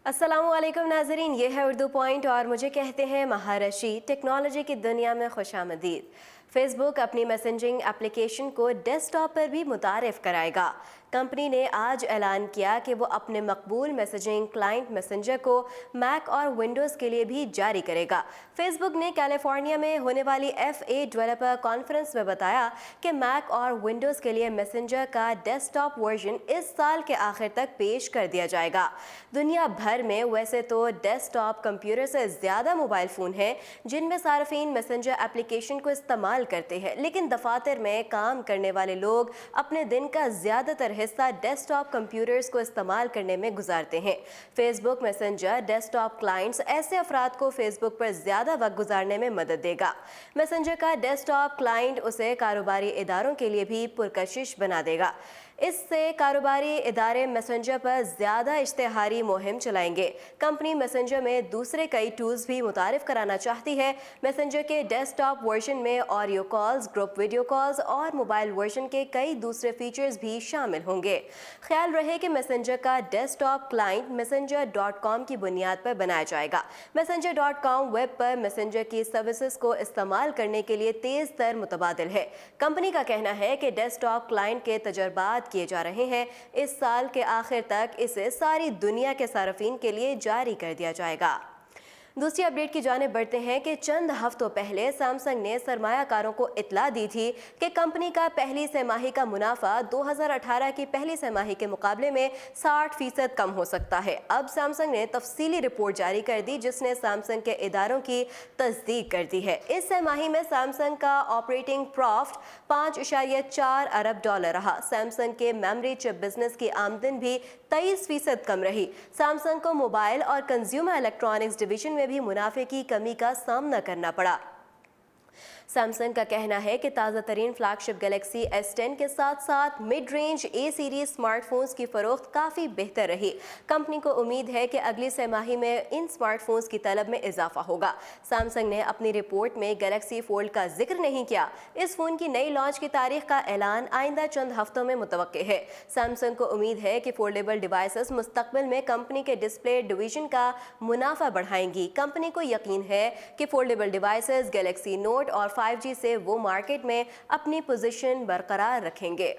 السلام علیکم ناظرین، یہ ہے اردو پوائنٹ اور مجھے کہتے ہیں مہارشی۔ ٹیکنالوجی کی دنیا میں خوش آمدید۔ فیس بک اپنی میسنجنگ اپلیکیشن کو ڈیسک ٹاپ پر بھی متعارف کرائے گا۔ کمپنی نے آج اعلان کیا کہ وہ اپنے مقبول میسنجنگ کلائنٹ میسنجر کو میک اور ونڈوز کے لیے بھی جاری کرے گا۔ فیس بک نے کیلیفورنیا میں ہونے والی FA ڈیولپر کانفرنس میں بتایا کہ میک اور ونڈوز کے لیے میسنجر کا ڈیسک ٹاپ ورژن اس سال کے آخر تک پیش کر دیا جائے گا۔ دنیا بھر میں ویسے تو ڈیسک ٹاپ کمپیوٹر سے زیادہ موبائل فون ہیں جن میں صارفین میسنجر اپلیکیشن کو استعمال کرتے ہیں، لیکن دفاتر میں کام کرنے والے لوگ اپنے دن کا زیادہ تر حصہ ڈیسک ٹاپ کمپیوٹرز کو استعمال کرنے میں گزارتے ہیں۔ فیس بک میسنجر ڈیسک ٹاپ کلائنٹس ایسے افراد کو فیس بک پر زیادہ وقت گزارنے میں مدد دے گا۔ میسنجر کا ڈیسک ٹاپ کلائنٹ اسے کاروباری اداروں کے لیے بھی پرکشش بنا دے گا۔ اس سے کاروباری ادارے میسنجر پر زیادہ اشتہاری مہم چلائیں گے۔ کمپنی میسنجر میں دوسرے کئی ٹولز بھی متعارف کرانا چاہتی ہے۔ میسنجر کے ڈیسک ٹاپ ورژن میں audio calls, group video calls اور موبائل ورژن کے کئی دوسرے فیچرز بھی شامل ہوں گے۔ خیال رہے کہ میسنجر کا ڈیسک ٹاپ کلائنٹ messenger.com کی بنیاد پر بنایا جائے گا۔ messenger.com ویب پر میسنجر کی سروسز کو استعمال کرنے کے لیے تیز تر متبادل ہے۔ کمپنی کا کہنا ہے کہ ڈیسک ٹاپ کلائنٹ کے تجربات کیے جا رہے ہیں۔ اس سال کے آخر تک اسے ساری دنیا کے صارفین کے لیے جاری کر دیا جائے گا۔ دوسری اپڈیٹ کی جانب بڑھتے ہیں کہ چند ہفتوں پہلے سیمسنگ نے سرمایہ کاروں کو اطلاع دی تھی کہ کمپنی کا پہلی سہ ماہی کا منافع 2018 کی پہلی سہ ماہی کے مقابلے میں 60% کم ہو سکتا ہے۔ اب سیمسنگ نے تفصیلی رپورٹ جاری کر دی جس نے سیمسنگ کے اداروں کی تصدیق کر دی ہے۔ اس سہ ماہی میں سیمسنگ کا آپریٹنگ پروفٹ $5.4 ارب رہا۔ سیمسنگ کے میموری چپ بزنس کی آمدن بھی 23% کم رہی۔ سیمسنگ کو موبائل اور کنزیومر الیکٹرانکس ڈویژن میں بھی منافع کی کمی کا سامنا کرنا پڑا۔ سیمسنگ کا کہنا ہے کہ تازہ ترین فلیگ شپ گلیکسی S10 کے ساتھ ساتھ mid range A series smart phones کی فروخت کافی بہتر رہی۔ کمپنی کو امید ہے کہ اگلی سہ ماہی میں ان اسمارٹ فونز کی طلب میں اضافہ ہوگا۔ سیمسنگ نے اپنی رپورٹ میں گلیکسی فولڈ کا ذکر نہیں کیا۔ اس فون کی نئی لانچ کی تاریخ کا اعلان آئندہ چند ہفتوں میں متوقع ہے۔ سیمسنگ کو امید ہے کہ فولڈیبل ڈیوائسز مستقبل میں کمپنی کے ڈسپلے ڈویژن کا منافع بڑھائیں گی۔ کمپنی کو یقین ہے کہ فولڈیبل ڈیوائسز گلیکسی نوٹ اور 5G سے وہ مارکیٹ میں اپنی پوزیشن برقرار رکھیں گے۔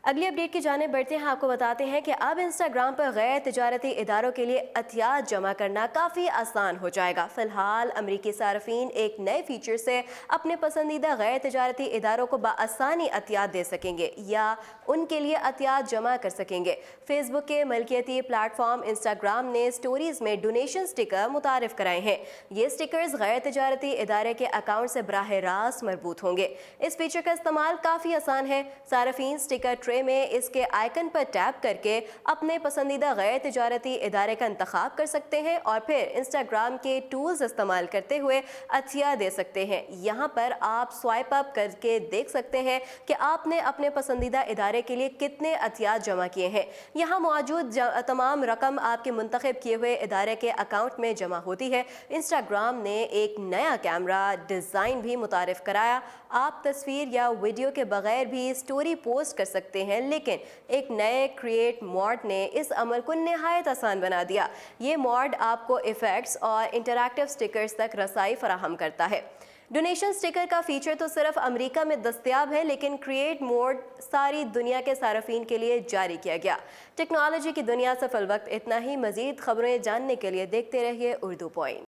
اگلی اپڈیٹ کی جانب بڑھتے ہیں۔ آپ کو بتاتے ہیں کہ اب انسٹاگرام پر غیر تجارتی اداروں کے لیے عطیات جمع کرنا کافی آسان ہو جائے گا۔ فی الحال امریکی صارفین ایک نئے فیچر سے اپنے پسندیدہ غیر تجارتی اداروں کو بآسانی عطیات دے سکیں گے یا ان کے لیے عطیات جمع کر سکیں گے۔ فیس بک کے ملکیتی پلیٹ فارم انسٹاگرام نے سٹوریز میں ڈونیشن سٹیکر متعارف کرائے ہیں۔ یہ سٹیکرز غیر تجارتی ادارے کے اکاؤنٹ سے براہ راست مربوط ہوں گے۔ اس فیچر کا استعمال کافی آسان ہے۔ صارفین سٹیکر ٹرے میں اس کے آئیکن پر ٹیپ کر کے اپنے پسندیدہ غیر تجارتی ادارے کا انتخاب کر سکتے ہیں اور پھر انسٹاگرام کے ٹولز استعمال کرتے ہوئے عطیہ دے سکتے ہیں۔ یہاں پر آپ سوائپ اپ کر کے دیکھ سکتے ہیں کہ آپ نے اپنے پسندیدہ ادارے کے لیے کتنے عطیات جمع کیے ہیں۔ یہاں موجود تمام رقم آپ کے منتخب کیے ہوئے ادارے کے اکاؤنٹ میں جمع ہوتی ہے۔ انسٹاگرام نے ایک نیا کیمرہ ڈیزائن بھی متعارف کرایا۔ آپ تصویر یا ویڈیو کے بغیر بھی سٹوری پوسٹ کر سکتے ہیں، لیکن ایک نئے کریٹ موڈ نے اس عمل کو نہایت آسان بنا دیا۔ یہ موڈ آپ کو ایفیکٹس اور انٹریکٹیو سٹیکرز تک رسائی فراہم کرتا ہے۔ ڈونیشن سٹیکر کا فیچر تو صرف امریکہ میں دستیاب ہے، لیکن کریٹ موڈ ساری دنیا کے صارفین کے لیے جاری کیا گیا۔ ٹیکنالوجی کی دنیا سے فی الوقت اتنا ہی۔ مزید خبریں جاننے کے لیے دیکھتے رہیے اردو پوائنٹ۔